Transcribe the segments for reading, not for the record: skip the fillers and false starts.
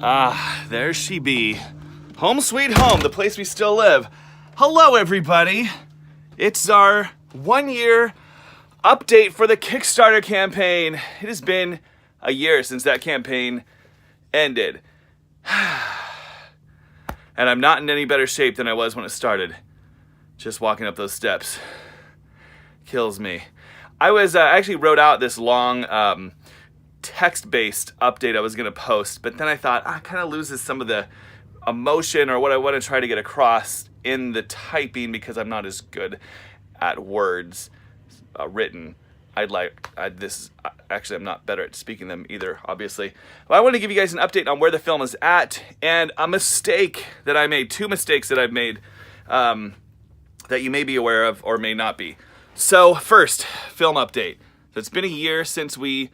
Ah, there she be. Home sweet home, the place we still live. Hello, everybody. It's our 1 year update for the Kickstarter campaign. It has been a year since that campaign ended. And I'm not in any better shape than I was when it started. Just walking up those steps kills me. I actually wrote out this long text-based update I was going to post, but then I thought, it kind of loses some of the emotion or what I want to try to get across in the typing because I'm not as good at words written. Actually, I'm not better at speaking them either, obviously. Well, I want to give you guys an update on where the film is at and a mistake that I made, 2 mistakes that I've made that you may be aware of or may not be. So first, film update. So it's been a year since we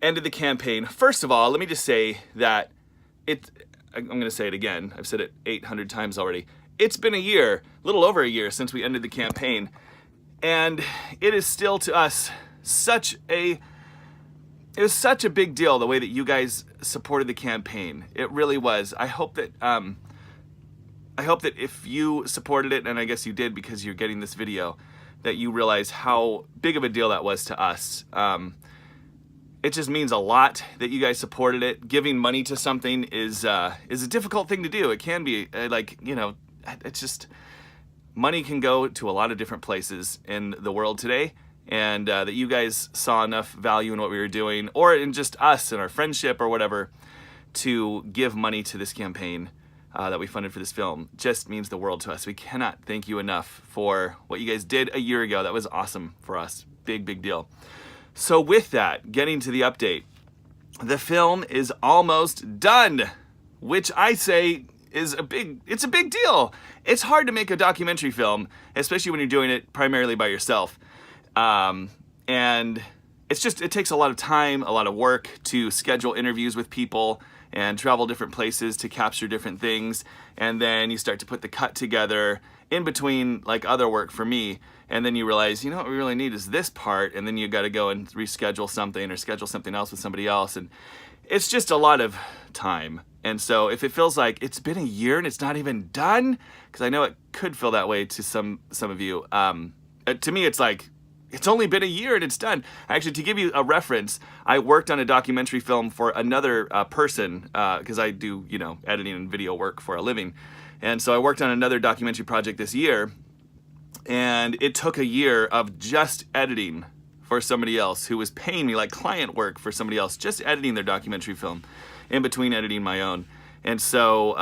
ended the campaign. First of all, let me just say that I'm going to say it again. I've said it 800 times already. It's been a year, a little over a year since we ended the campaign. And it is still to us it was such a big deal the way that you guys supported the campaign. It really was. I hope that if you supported it, and I guess you did because you're getting this video, that you realize how big of a deal that was to us. It just means a lot that you guys supported it. Giving money to something is a difficult thing to do. It can be it's just, money can go to a lot of different places in the world today, and that you guys saw enough value in what we were doing, or in just us and our friendship or whatever, to give money to this campaign that we funded for this film just means the world to us. We cannot thank you enough for what you guys did a year ago. That was awesome for us. Big deal. So with that, getting to the update, the film is almost done, which I say it's a big deal. It's hard to make a documentary film, especially when you're doing it primarily by yourself. And it takes a lot of time, a lot of work to schedule interviews with people and travel different places to capture different things. And then you start to put the cut together in between, like other work for me. And then you realize, what we really need is this part. And then you got to go and reschedule something or schedule something else with somebody else. And it's just a lot of time. And so if it feels like it's been a year and it's not even done, because I know it could feel that way to some of you. To me, it's like, it's only been a year and it's done. Actually, to give you a reference, I worked on a documentary film for another person, because I do, editing and video work for a living. And so I worked on another documentary project this year, and it took a year of just editing for somebody else who was paying me like client work for somebody else, just editing their documentary film in between editing my own. And so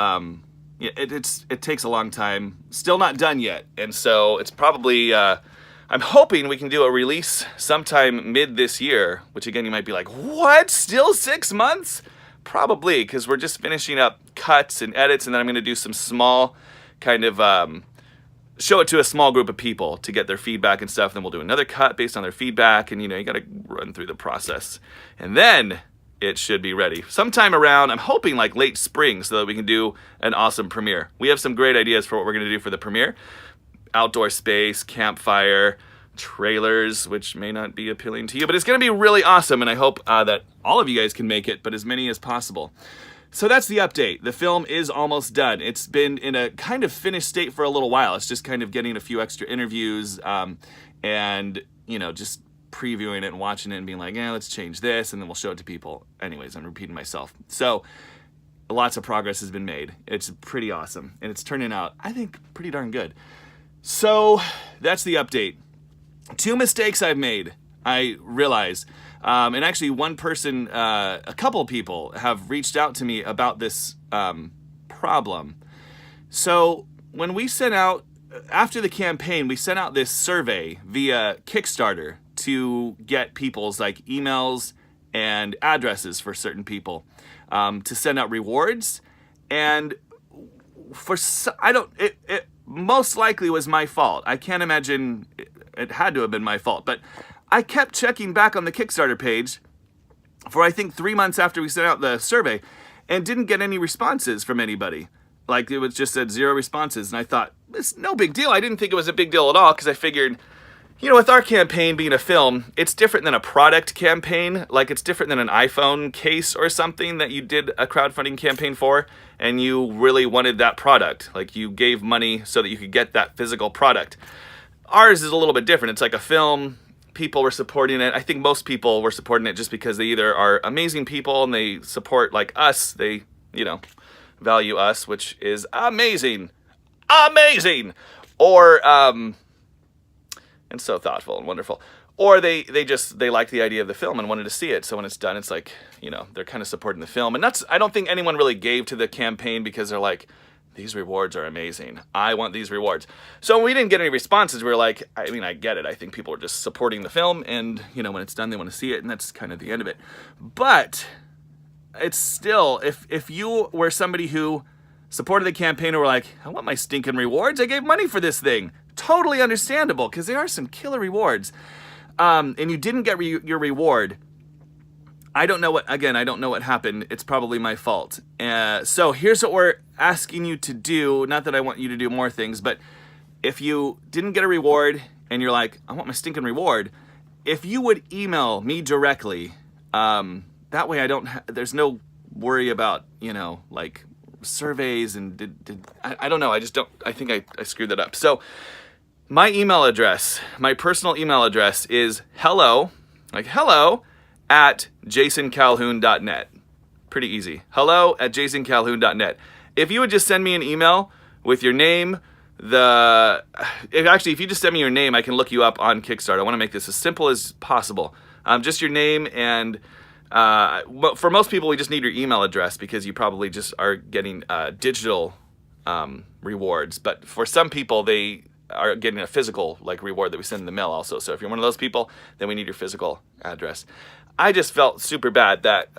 it takes a long time. Still not done yet. And so it's probably, I'm hoping we can do a release sometime mid this year, which again, you might be like, what? Still 6 months? Probably, because we're just finishing up cuts and edits, and then I'm going to do some small kind of show it to a small group of people to get their feedback and stuff. Then we'll do another cut based on their feedback, and you got to run through the process. And then it should be ready sometime around, I'm hoping like late spring, so that we can do an awesome premiere. We have some great ideas for what we're going to do for the premiere. Outdoor space, campfire, trailers, which may not be appealing to you, but it's going to be really awesome, and I hope that all of you guys can make it, but as many as possible. So that's the update. The film is almost done. It's been in a kind of finished state for a little while. It's just kind of getting a few extra interviews and, just previewing it and watching it and being like, let's change this, and then we'll show it to people. Anyways, I'm repeating myself. So lots of progress has been made. It's pretty awesome, and it's turning out, I think, pretty darn good. So that's the update. 2 mistakes I've made, I realize. And actually one person, a couple of people have reached out to me about this problem. So when we sent out, after the campaign, we sent out this survey via Kickstarter to get people's like emails and addresses for certain people to send out rewards. And it most likely was my fault. I can't imagine it had to have been my fault, but I kept checking back on the Kickstarter page for I think 3 months after we sent out the survey and didn't get any responses from anybody. Like it was just said 0 responses. And I thought, it's no big deal. I didn't think it was a big deal at all because I figured you know, with our campaign being a film, it's different than a product campaign. Like, it's different than an iPhone case or something that you did a crowdfunding campaign for, and you really wanted that product. Like, you gave money so that you could get that physical product. Ours is a little bit different. It's like a film. People were supporting it. I think most people were supporting it just because they either are amazing people and they support, like, us. They, you know, value us, which is amazing. Amazing! Or, and so thoughtful and wonderful. Or they like the idea of the film and wanted to see it. So when it's done, it's like, you know, they're kind of supporting the film. And I don't think anyone really gave to the campaign because they're like, these rewards are amazing. I want these rewards. So when we didn't get any responses, we were like, I mean, I get it. I think people were just supporting the film, and, you know, when it's done, they want to see it, and that's kind of the end of it. But it's still, if you were somebody who supported the campaign and were like, I want my stinking rewards. I gave money for this thing. Totally understandable, because there are some killer rewards. And you didn't get your reward. I don't know what happened. It's probably my fault. So here's what we're asking you to do. Not that I want you to do more things, but if you didn't get a reward and you're like, I want my stinking reward, if you would email me directly, that way there's no worry about, you know, like surveys and I don't know. I think I screwed that up. So my email address, my personal email address is hello at jasoncalhoun.net. Pretty easy. Hello at jasoncalhoun.net. If you would just send me an email with your name, if you just send me your name, I can look you up on Kickstarter. I want to make this as simple as possible. Just your name, and for most people, we just need your email address because you probably just are getting digital rewards. But for some people, they are getting a physical reward that we send in the mail also. So if you're one of those people, then we need your physical address. I just felt super bad that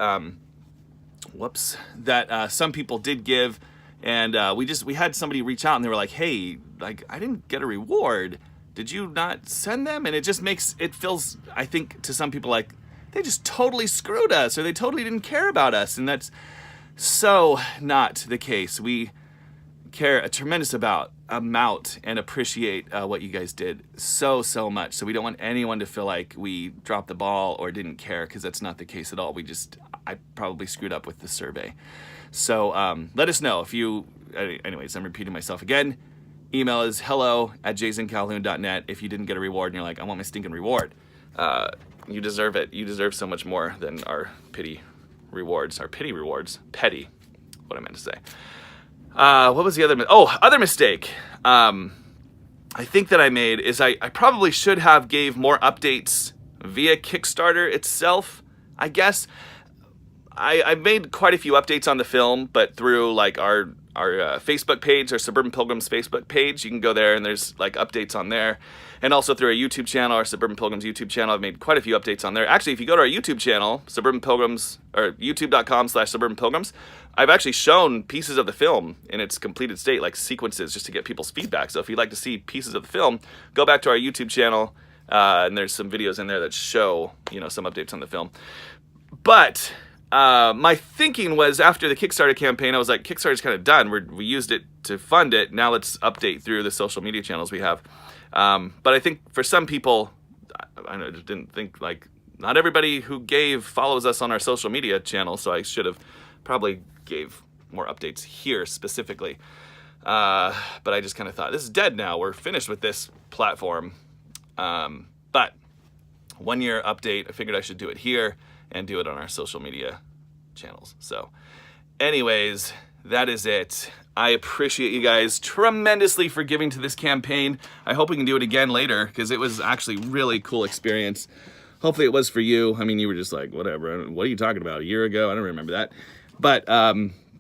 some people did give, and we had somebody reach out and they were like, hey, I didn't get a reward. Did you not send them? And it just feels, I think, to some people like they just totally screwed us, or they totally didn't care about us. And that's so not the case. We care a tremendous amount and appreciate what you guys did so much. So we don't want anyone to feel like we dropped the ball or didn't care, because that's not the case at all. I probably screwed up with the survey. So let us know if you, anyways, I'm repeating myself again. Email is hello at jasoncalhoun.net. If you didn't get a reward and you're like, I want my stinking reward, you deserve it. You deserve so much more than our pity rewards. Petty, what I meant to say. What was the other? Other mistake. I think that I made is I probably should have gave more updates via Kickstarter itself. I guess I made quite a few updates on the film, but through our Facebook page, our Suburban Pilgrims Facebook page. You can go there and there's updates on there. And also through our YouTube channel, our Suburban Pilgrims YouTube channel, I've made quite a few updates on there. Actually, if you go to our YouTube channel, Suburban Pilgrims, or youtube.com/Suburban Pilgrims, I've actually shown pieces of the film in its completed state, like sequences, just to get people's feedback. So if you'd like to see pieces of the film, go back to our YouTube channel, and there's some videos in there that show, some updates on the film. But my thinking was, after the Kickstarter campaign, I was like, Kickstarter's kind of done. We used it to fund it. Now let's update through the social media channels we have. But I think for some people, I just didn't think, not everybody who gave follows us on our social media channel, so I should have probably gave more updates here specifically. But I just kind of thought, this is dead now. We're finished with this platform. But 1 year update, I figured I should do it here and do it on our social media channels. So anyways, that is it. I appreciate you guys tremendously for giving to this campaign. I hope we can do it again later, because it was actually a really cool experience. Hopefully it was for you. I mean, you were just like, whatever, what are you talking about? A year ago? I don't remember that. But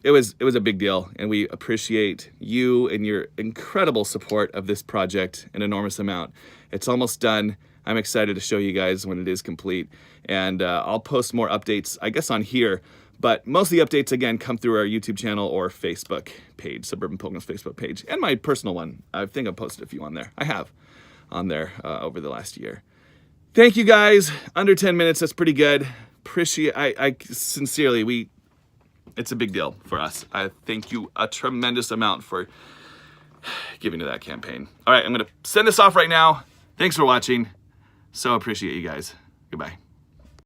it was a big deal, and we appreciate you and your incredible support of this project an enormous amount. It's almost done. I'm excited to show you guys when it is complete, and I'll post more updates, I guess, on here. But most of the updates, again, come through our YouTube channel or Facebook page, Suburban Pilgrims Facebook page, and my personal one. I think I've posted a few on there. I have on there over the last year. Thank you, guys. Under 10 minutes, that's pretty good. I sincerely, it's a big deal for us. I thank you a tremendous amount for giving to that campaign. All right, I'm going to send this off right now. Thanks for watching. So appreciate you guys. Goodbye.